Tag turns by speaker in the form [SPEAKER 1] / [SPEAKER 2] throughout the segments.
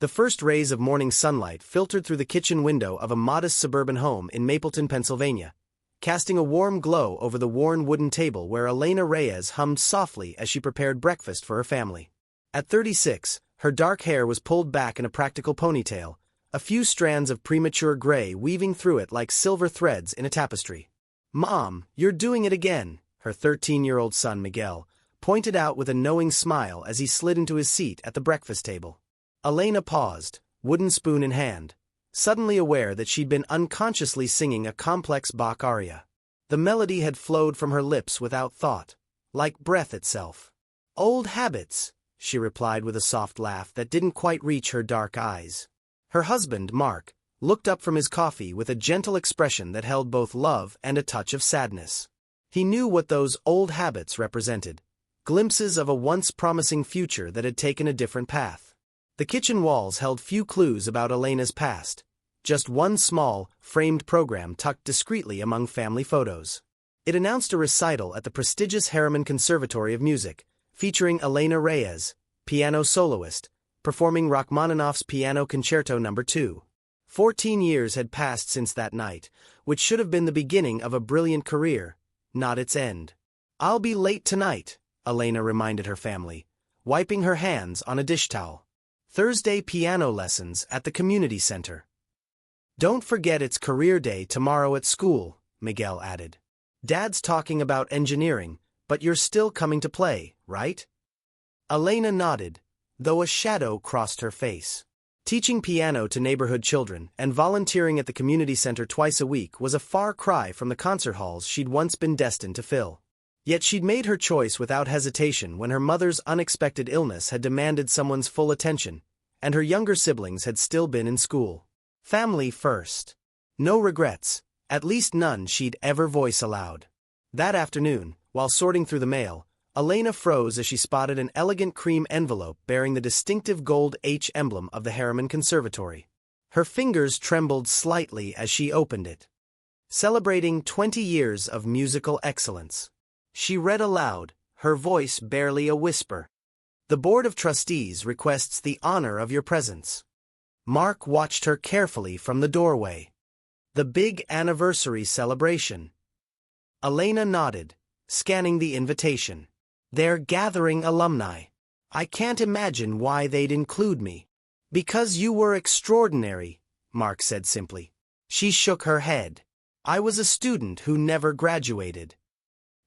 [SPEAKER 1] The first rays of morning sunlight filtered through the kitchen window of a modest suburban home in Mapleton, Pennsylvania, casting a warm glow over the worn wooden table where Elena Reyes hummed softly as she prepared breakfast for her family. At 36, her dark hair was pulled back in a practical ponytail, a few strands of premature gray weaving through it like silver threads in a tapestry. "Mom, you're doing it again," her 13-year-old son Miguel pointed out with a knowing smile as he slid into his seat at the breakfast table. Elena paused, wooden spoon in hand, suddenly aware that she'd been unconsciously singing a complex Bach aria. The melody had flowed from her lips without thought, like breath itself. "Old habits," she replied with a soft laugh that didn't quite reach her dark eyes. Her husband, Mark, looked up from his coffee with a gentle expression that held both love and a touch of sadness. He knew what those old habits represented, glimpses of a once promising future that had taken a different path. The kitchen walls held few clues about Elena's past, just one small, framed program tucked discreetly among family photos. It announced a recital at the prestigious Harriman Conservatory of Music, featuring Elena Reyes, piano soloist, performing Rachmaninoff's Piano Concerto No. 2. 14 years had passed since that night, which should have been the beginning of a brilliant career, not its end. "I'll be late tonight," Elena reminded her family, wiping her hands on a dish towel. "Thursday piano lessons at the community center." "Don't forget it's career day tomorrow at school," Miguel added. "Dad's talking about engineering, but you're still coming to play, right?" Elena nodded, though a shadow crossed her face. Teaching piano to neighborhood children and volunteering at the community center twice a week was a far cry from the concert halls she'd once been destined to fill. Yet she'd made her choice without hesitation when her mother's unexpected illness had demanded someone's full attention, and her younger siblings had still been in school. Family first. No regrets, at least none she'd ever voice aloud. That afternoon, while sorting through the mail, Elena froze as she spotted an elegant cream envelope bearing the distinctive gold H emblem of the Harriman Conservatory. Her fingers trembled slightly as she opened it. "Celebrating 20 years of musical excellence." She read aloud, her voice barely a whisper. "The Board of Trustees requests the honor of your presence." Mark watched her carefully from the doorway. "The big anniversary celebration." Elena nodded, scanning the invitation. "They're gathering alumni. I can't imagine why they'd include me." "Because you were extraordinary," Mark said simply. She shook her head. "I was a student who never graduated."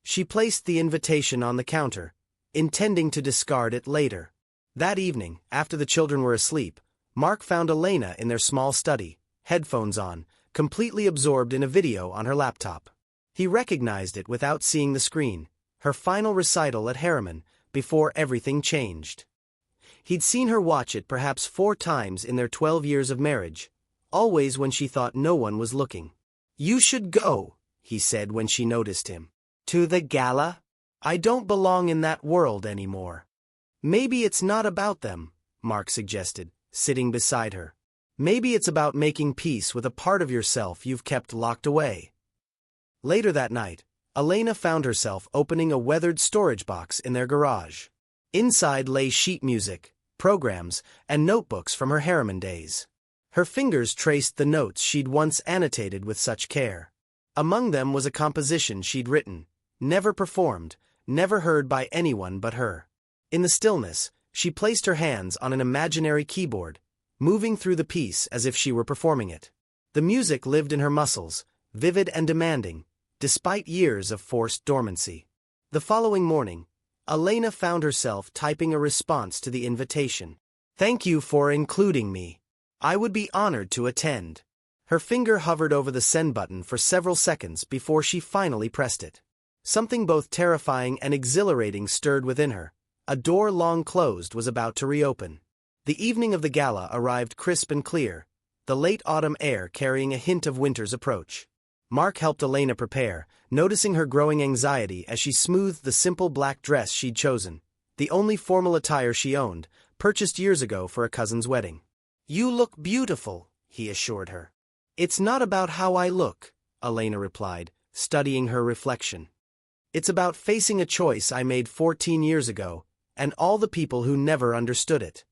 [SPEAKER 1] She placed the invitation on the counter, intending to discard it later. That evening, after the children were asleep, Mark found Elena in their small study, headphones on, completely absorbed in a video on her laptop. He recognized it without seeing the screen, her final recital at Harriman, before everything changed. He'd seen her watch it perhaps 4 times in their 12 years of marriage, always when she thought no one was looking. "You should go," he said when she noticed him. "To the gala? I don't belong in that world anymore." "Maybe it's not about them," Mark suggested, sitting beside her. "Maybe it's about making peace with a part of yourself you've kept locked away." Later that night, Elena found herself opening a weathered storage box in their garage. Inside lay sheet music, programs, and notebooks from her Harriman days. Her fingers traced the notes she'd once annotated with such care. Among them was a composition she'd written, never performed, never heard by anyone but her. In the stillness, she placed her hands on an imaginary keyboard, moving through the piece as if she were performing it. The music lived in her muscles, vivid and demanding, despite years of forced dormancy. The following morning, Elena found herself typing a response to the invitation. "Thank you for including me. I would be honored to attend." Her finger hovered over the send button for several seconds before she finally pressed it. Something both terrifying and exhilarating stirred within her. A door long closed was about to reopen. The evening of the gala arrived crisp and clear, the late autumn air carrying a hint of winter's approach. Mark helped Elena prepare, noticing her growing anxiety as she smoothed the simple black dress she'd chosen, the only formal attire she owned, purchased years ago for a cousin's wedding. "You look beautiful," he assured her. "It's not about how I look," Elena replied, studying her reflection. "It's about facing a choice I made 14 years ago, and all the people who never understood it."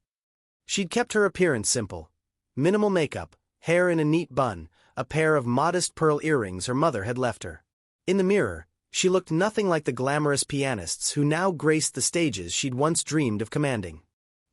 [SPEAKER 1] She'd kept her appearance simple. Minimal makeup, hair in a neat bun, a pair of modest pearl earrings her mother had left her. In the mirror, she looked nothing like the glamorous pianists who now graced the stages she'd once dreamed of commanding.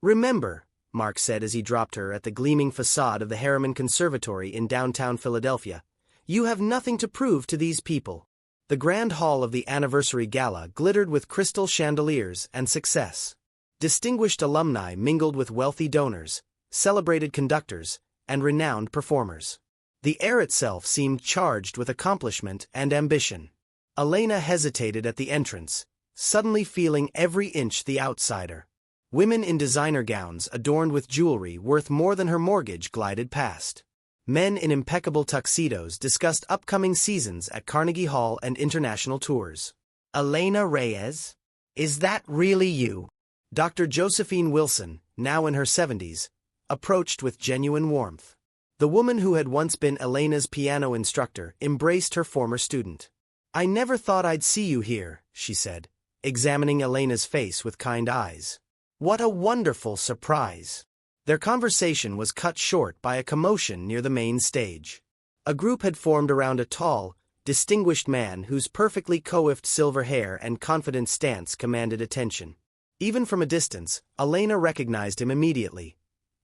[SPEAKER 1] "Remember," Mark said as he dropped her at the gleaming facade of the Harriman Conservatory in downtown Philadelphia, "you have nothing to prove to these people." The grand hall of the anniversary gala glittered with crystal chandeliers and success. Distinguished alumni mingled with wealthy donors, celebrated conductors, and renowned performers. The air itself seemed charged with accomplishment and ambition. Elena hesitated at the entrance, suddenly feeling every inch the outsider. Women in designer gowns adorned with jewelry worth more than her mortgage glided past. Men in impeccable tuxedos discussed upcoming seasons at Carnegie Hall and international tours. "Elena Reyes? Is that really you?" Dr. Josephine Wilson, now in her 70s, approached with genuine warmth. The woman who had once been Elena's piano instructor embraced her former student. "I never thought I'd see you here," she said, examining Elena's face with kind eyes. "What a wonderful surprise." Their conversation was cut short by a commotion near the main stage. A group had formed around a tall, distinguished man whose perfectly coiffed silver hair and confident stance commanded attention. Even from a distance, Elena recognized him immediately.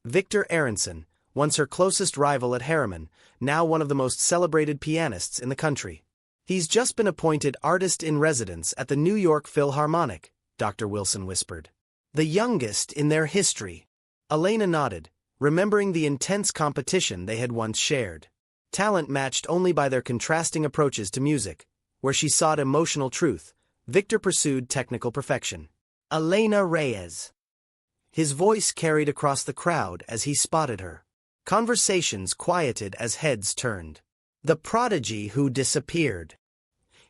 [SPEAKER 1] Victor Aronson, once her closest rival at Harriman, now one of the most celebrated pianists in the country. "He's just been appointed artist-in-residence at the New York Philharmonic," Dr. Wilson whispered. "The youngest in their history." Elena nodded, remembering the intense competition they had once shared. Talent matched only by their contrasting approaches to music. Where she sought emotional truth, Victor pursued technical perfection. "Elena Reyes." His voice carried across the crowd as he spotted her. Conversations quieted as heads turned. "The prodigy who disappeared."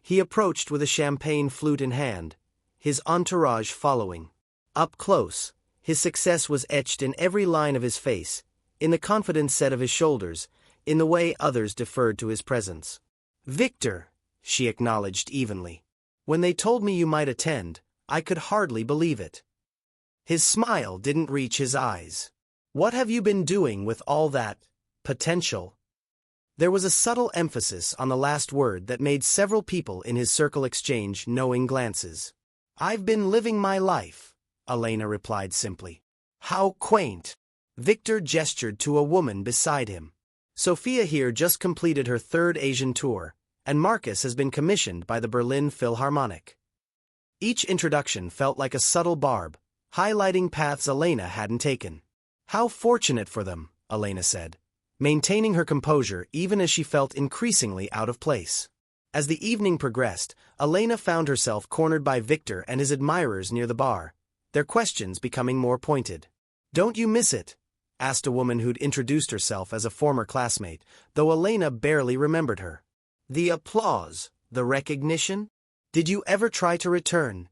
[SPEAKER 1] He approached with a champagne flute in hand, his entourage following. Up close, his success was etched in every line of his face, in the confident set of his shoulders, in the way others deferred to his presence. "Victor," she acknowledged evenly. "When they told me you might attend, I could hardly believe it." His smile didn't reach his eyes. "What have you been doing with all that potential?" There was a subtle emphasis on the last word that made several people in his circle exchange knowing glances. "I've been living my life," Elena replied simply. "How quaint." Victor gestured to a woman beside him. "Sophia here just completed her third Asian tour, and Marcus has been commissioned by the Berlin Philharmonic." Each introduction felt like a subtle barb, highlighting paths Elena hadn't taken. "How fortunate for them," Elena said, maintaining her composure even as she felt increasingly out of place. As the evening progressed, Elena found herself cornered by Victor and his admirers near the bar, their questions becoming more pointed. "Don't you miss it?" asked a woman who'd introduced herself as a former classmate, though Elena barely remembered her. "The applause, the recognition? Did you ever try to return?"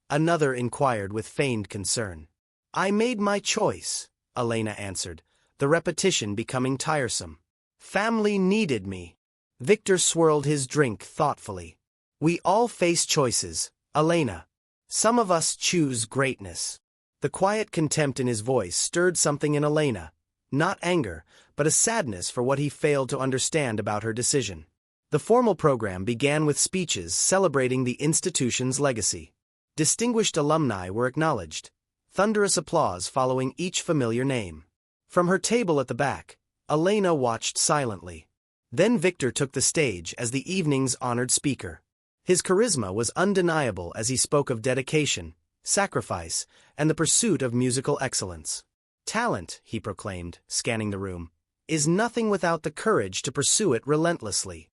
[SPEAKER 1] Another inquired with feigned concern. "I made my choice," Elena answered, the repetition becoming tiresome. "Family needed me." Victor swirled his drink thoughtfully. "We all face choices, Elena. Some of us choose greatness." The quiet contempt in his voice stirred something in Elena, not anger, but a sadness for what he failed to understand about her decision. The formal program began with speeches celebrating the institution's legacy. Distinguished alumni were acknowledged, thunderous applause following each familiar name. From her table at the back, Elena watched silently. Then Victor took the stage as the evening's honored speaker. His charisma was undeniable as he spoke of dedication, sacrifice, and the pursuit of musical excellence. "Talent," he proclaimed, scanning the room, "is nothing without the courage to pursue it relentlessly."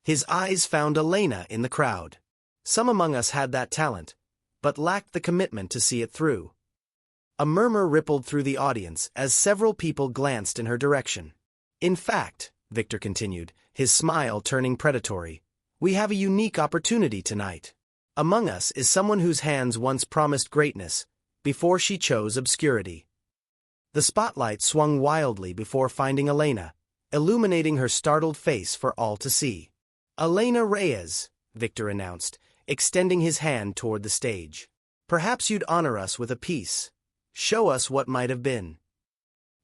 [SPEAKER 1] His eyes found Elena in the crowd. Some among us had that talent, but lacked the commitment to see it through. A murmur rippled through the audience as several people glanced in her direction. "In fact," Victor continued, his smile turning predatory, "we have a unique opportunity tonight. Among us is someone whose hands once promised greatness, before she chose obscurity." The spotlight swung wildly before finding Elena, illuminating her startled face for all to see. "Elena Reyes," Victor announced, extending his hand toward the stage. "Perhaps you'd honor us with a piece. Show us what might have been."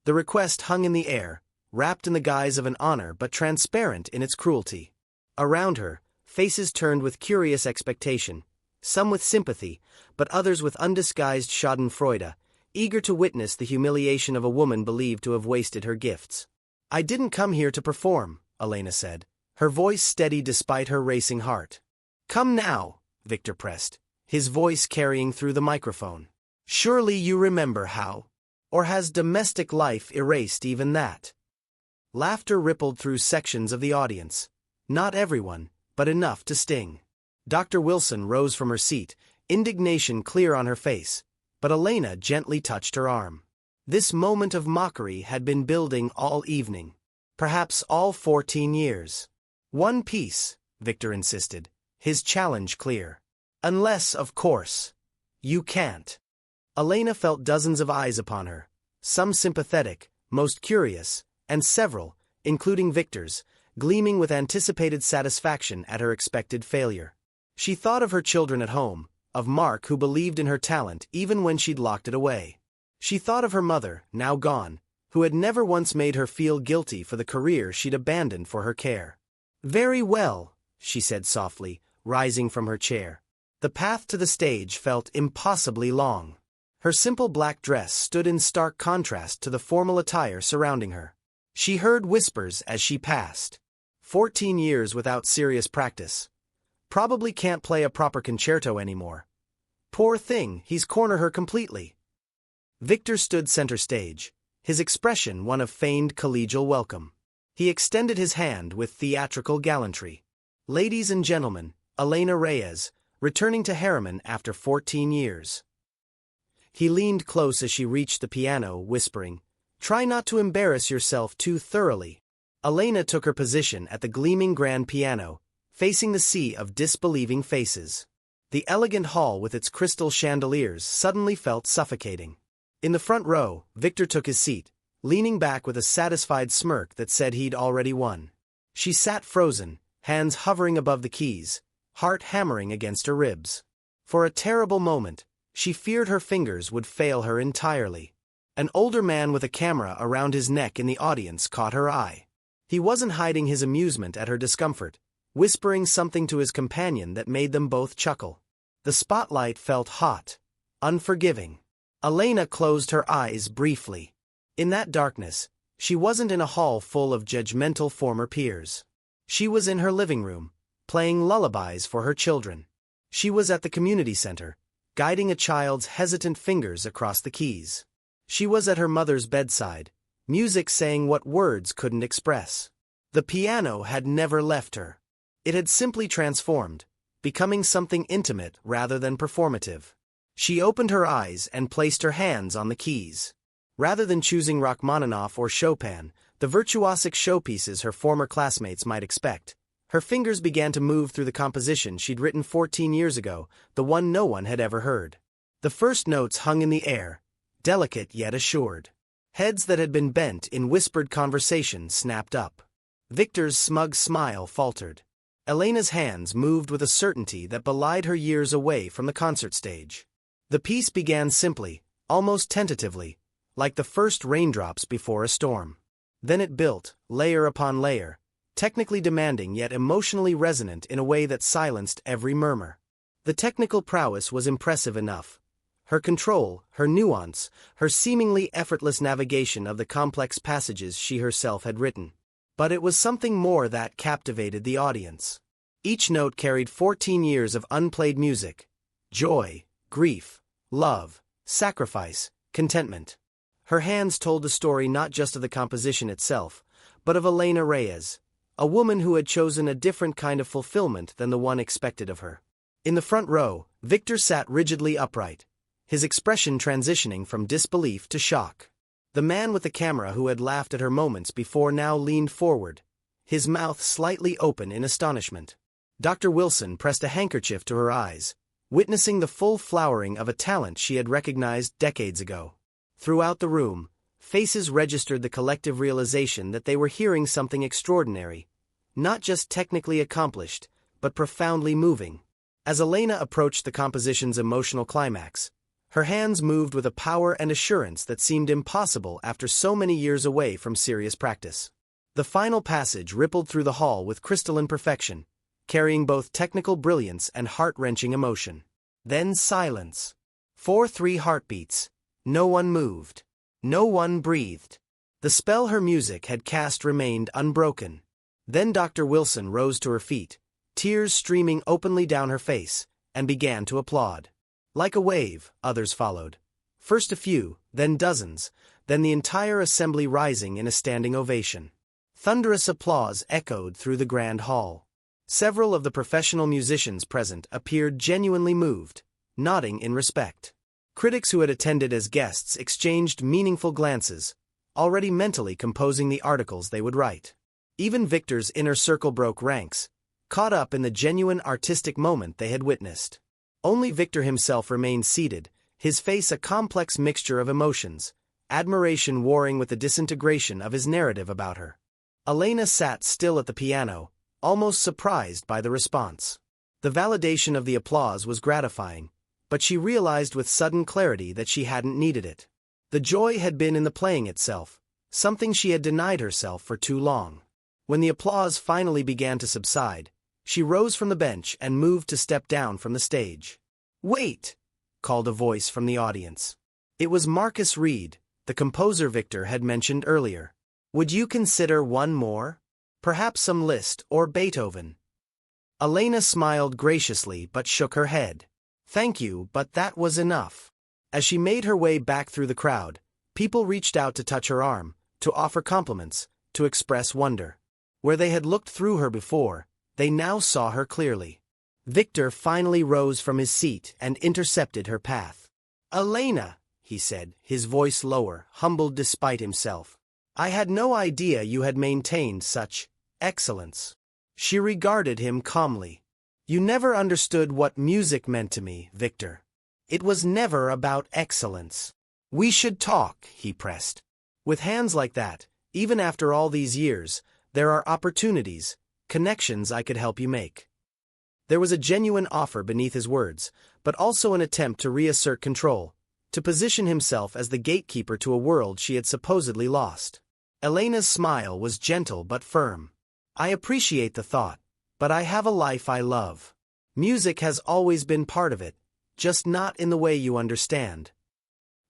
[SPEAKER 1] The request hung in the air, wrapped in the guise of an honor but transparent in its cruelty. Around her, faces turned with curious expectation, some with sympathy, but others with undisguised schadenfreude, eager to witness the humiliation of a woman believed to have wasted her gifts. "I didn't come here to perform," Elena said, her voice steady despite her racing heart. "Come now," Victor pressed, his voice carrying through the microphone. "Surely you remember how? Or has domestic life erased even that?" Laughter rippled through sections of the audience. Not everyone, but enough to sting. Dr. Wilson rose from her seat, indignation clear on her face, but Elena gently touched her arm. This moment of mockery had been building all evening. Perhaps all 14 years. "One piece," Victor insisted, his challenge clear. "Unless, of course, you can't." Elena felt dozens of eyes upon her, some sympathetic, most curious, and several, including Victor's, gleaming with anticipated satisfaction at her expected failure. She thought of her children at home, of Mark who believed in her talent even when she'd locked it away. She thought of her mother, now gone, who had never once made her feel guilty for the career she'd abandoned for her care. "Very well," she said softly, rising from her chair. The path to the stage felt impossibly long. Her simple black dress stood in stark contrast to the formal attire surrounding her. She heard whispers as she passed. 14 years without serious practice. Probably can't play a proper concerto anymore. Poor thing, he's cornered her completely. Victor stood center stage, his expression one of feigned collegial welcome. He extended his hand with theatrical gallantry. "Ladies and gentlemen, Elena Reyes, returning to Harriman after 14 years. He leaned close as she reached the piano, whispering, "Try not to embarrass yourself too thoroughly." Elena took her position at the gleaming grand piano, facing the sea of disbelieving faces. The elegant hall with its crystal chandeliers suddenly felt suffocating. In the front row, Victor took his seat, leaning back with a satisfied smirk that said he'd already won. She sat frozen, hands hovering above the keys, heart hammering against her ribs. For a terrible moment, she feared her fingers would fail her entirely. An older man with a camera around his neck in the audience caught her eye. He wasn't hiding his amusement at her discomfort, whispering something to his companion that made them both chuckle. The spotlight felt hot, unforgiving. Elena closed her eyes briefly. In that darkness, she wasn't in a hall full of judgmental former peers. She was in her living room, playing lullabies for her children. She was at the community center, guiding a child's hesitant fingers across the keys. She was at her mother's bedside, music saying what words couldn't express. The piano had never left her. It had simply transformed, becoming something intimate rather than performative. She opened her eyes and placed her hands on the keys. Rather than choosing Rachmaninoff or Chopin, the virtuosic showpieces her former classmates might expect, her fingers began to move through the composition she'd written 14 years ago, the one no one had ever heard. The first notes hung in the air, delicate yet assured. Heads that had been bent in whispered conversation snapped up. Victor's smug smile faltered. Elena's hands moved with a certainty that belied her years away from the concert stage. The piece began simply, almost tentatively, like the first raindrops before a storm. Then it built, layer upon layer, technically demanding yet emotionally resonant in a way that silenced every murmur. The technical prowess was impressive enough. Her control, her nuance, her seemingly effortless navigation of the complex passages she herself had written. But it was something more that captivated the audience. Each note carried 14 years of unplayed music. Joy, grief, love, sacrifice, contentment. Her hands told the story not just of the composition itself, but of Elena Reyes, a woman who had chosen a different kind of fulfillment than the one expected of her. In the front row, Victor sat rigidly upright, his expression transitioning from disbelief to shock. The man with the camera who had laughed at her moments before now leaned forward, his mouth slightly open in astonishment. Dr. Wilson pressed a handkerchief to her eyes, witnessing the full flowering of a talent she had recognized decades ago. Throughout the room, faces registered the collective realization that they were hearing something extraordinary, not just technically accomplished, but profoundly moving. As Elena approached the composition's emotional climax, Her hands moved with a power and assurance that seemed impossible after so many years away from serious practice. The final passage rippled through the hall with crystalline perfection, carrying both technical brilliance and heart-wrenching emotion. Then silence. 4-3 heartbeats. No one moved. No one breathed. The spell her music had cast remained unbroken. Then Dr. Wilson rose to her feet, tears streaming openly down her face, and began to applaud. Like a wave, others followed. First a few, then dozens, then the entire assembly rising in a standing ovation. Thunderous applause echoed through the grand hall. Several of the professional musicians present appeared genuinely moved, nodding in respect. Critics who had attended as guests exchanged meaningful glances, already mentally composing the articles they would write. Even Victor's inner circle broke ranks, caught up in the genuine artistic moment they had witnessed. Only Victor himself remained seated, his face a complex mixture of emotions, admiration warring with the disintegration of his narrative about her. Elena sat still at the piano, almost surprised by the response. The validation of the applause was gratifying, but she realized with sudden clarity that she hadn't needed it. The joy had been in the playing itself, something she had denied herself for too long. When the applause finally began to subside, she rose from the bench and moved to step down from the stage. "Wait!" called a voice from the audience. It was Marcus Reed, the composer Victor had mentioned earlier. "Would you consider one more? Perhaps some Liszt or Beethoven?" Elena smiled graciously but shook her head. "Thank you, but that was enough." As she made her way back through the crowd, people reached out to touch her arm, to offer compliments, to express wonder. Where they had looked through her before, they now saw her clearly. Victor finally rose from his seat and intercepted her path. "Elena," he said, his voice lower, humbled despite himself. "I had no idea you had maintained such excellence." She regarded him calmly. "You never understood what music meant to me, Victor. It was never about excellence." "We should talk," he pressed. "With hands like that, even after all these years, there are opportunities, connections I could help you make." There was a genuine offer beneath his words, but also an attempt to reassert control, to position himself as the gatekeeper to a world she had supposedly lost. Elena's smile was gentle but firm. "I appreciate the thought, but I have a life I love. Music has always been part of it, just not in the way you understand."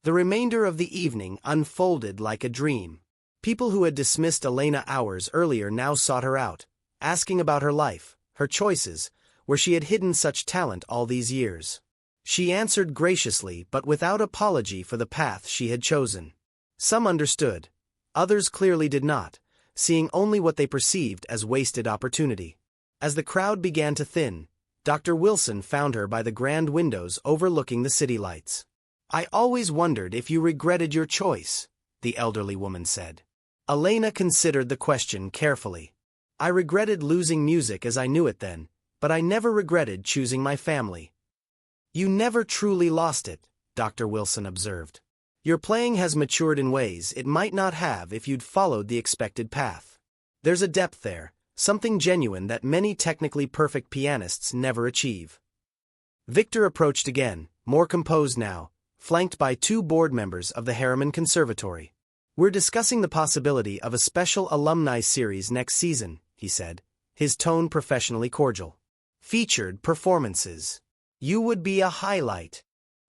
[SPEAKER 1] The remainder of the evening unfolded like a dream. People who had dismissed Elena hours earlier now sought her out, asking about her life, her choices, where she had hidden such talent all these years. She answered graciously but without apology for the path she had chosen. Some understood, others clearly did not, seeing only what they perceived as wasted opportunity. As the crowd began to thin, Dr. Wilson found her by the grand windows overlooking the city lights. "I always wondered if you regretted your choice," the elderly woman said. Elena considered the question carefully. "I regretted losing music as I knew it then, but I never regretted choosing my family." "You never truly lost it," Dr. Wilson observed. "Your playing has matured in ways it might not have if you'd followed the expected path. There's a depth there, something genuine that many technically perfect pianists never achieve." Victor approached again, more composed now, flanked by two board members of the Harriman Conservatory. "We're discussing the possibility of a special alumni series next season," he said, his tone professionally cordial. "Featured performances. You would be a highlight."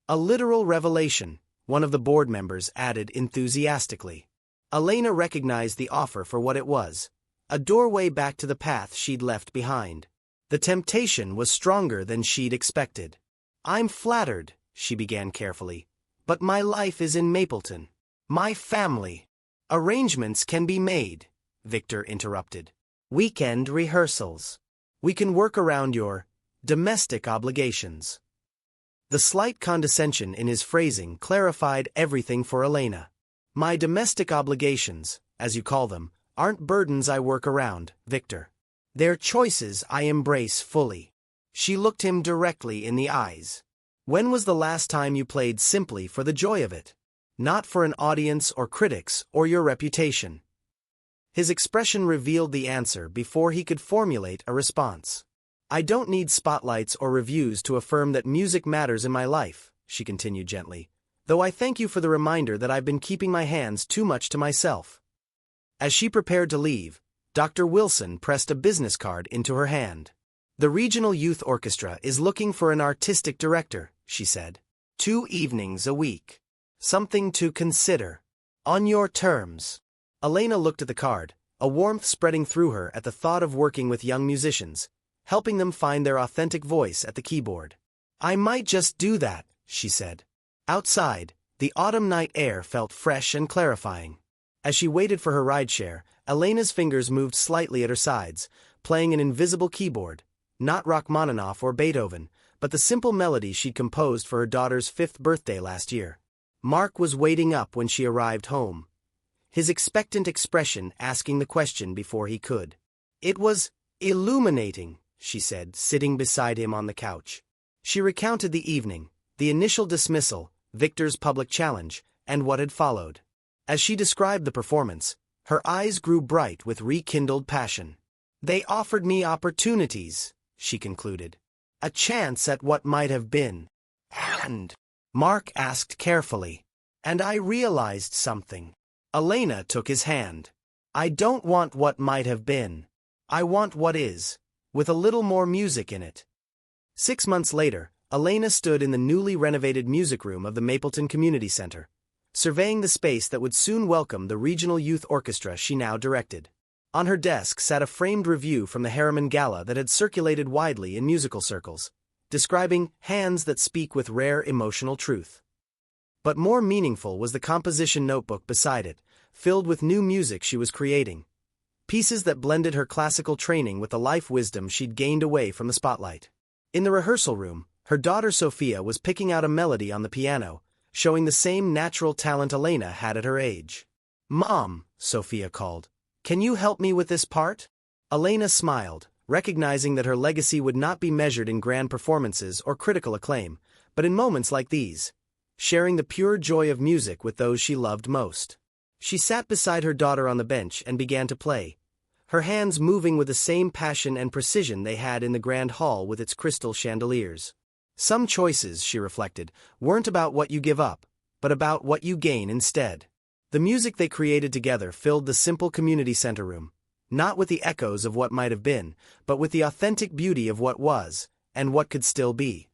[SPEAKER 1] "A literal revelation," one of the board members added enthusiastically. Elena recognized the offer for what it was, a doorway back to the path she'd left behind. The temptation was stronger than she'd expected. "I'm flattered," she began carefully, "but my life is in Mapleton. My family." "Arrangements can be made," Victor interrupted. "Weekend rehearsals. We can work around your domestic obligations." The slight condescension in his phrasing clarified everything for Elena. "My domestic obligations, as you call them, aren't burdens I work around, Victor. They're choices I embrace fully." She looked him directly in the eyes. "When was the last time you played simply for the joy of it? Not for an audience or critics or your reputation?" His expression revealed the answer before he could formulate a response. "I don't need spotlights or reviews to affirm that music matters in my life," she continued gently, though I thank you for the reminder that I've been keeping my hands too much to myself. As she prepared to leave, Dr. Wilson pressed a business card into her hand. The Regional Youth Orchestra is looking for an artistic director, she said. 2 evenings a week. Something to consider. On your terms. Elena looked at the card, a warmth spreading through her at the thought of working with young musicians, helping them find their authentic voice at the keyboard. I might just do that, she said. Outside, the autumn night air felt fresh and clarifying. As she waited for her rideshare, Elena's fingers moved slightly at her sides, playing an invisible keyboard, not Rachmaninoff or Beethoven, but the simple melody she'd composed for her daughter's 5th birthday last year. Mark was waiting up when she arrived home, his expectant expression asking the question before he could. It was illuminating, she said, sitting beside him on the couch. She recounted the evening, the initial dismissal, Victor's public challenge, and what had followed. As she described the performance, her eyes grew bright with rekindled passion. They offered me opportunities, she concluded. A chance at what might have been. And Mark asked carefully. And I realized something. Elena took his hand. I don't want what might have been. I want what is, with a little more music in it. 6 months later, Elena stood in the newly renovated music room of the Mapleton Community Center, surveying the space that would soon welcome the Regional Youth Orchestra she now directed. On her desk sat a framed review from the Harriman Gala that had circulated widely in musical circles, describing hands that speak with rare emotional truth. But more meaningful was the composition notebook beside it, filled with new music she was creating, pieces that blended her classical training with the life wisdom she'd gained away from the spotlight. In the rehearsal room, her daughter Sophia was picking out a melody on the piano, showing the same natural talent Elena had at her age. Mom, Sophia called. Can you help me with this part? Elena smiled, recognizing that her legacy would not be measured in grand performances or critical acclaim, but in moments like these, sharing the pure joy of music with those she loved most. She sat beside her daughter on the bench and began to play, her hands moving with the same passion and precision they had in the grand hall with its crystal chandeliers. Some choices, she reflected, weren't about what you give up, but about what you gain instead. The music they created together filled the simple community center room, not with the echoes of what might have been, but with the authentic beauty of what was, and what could still be.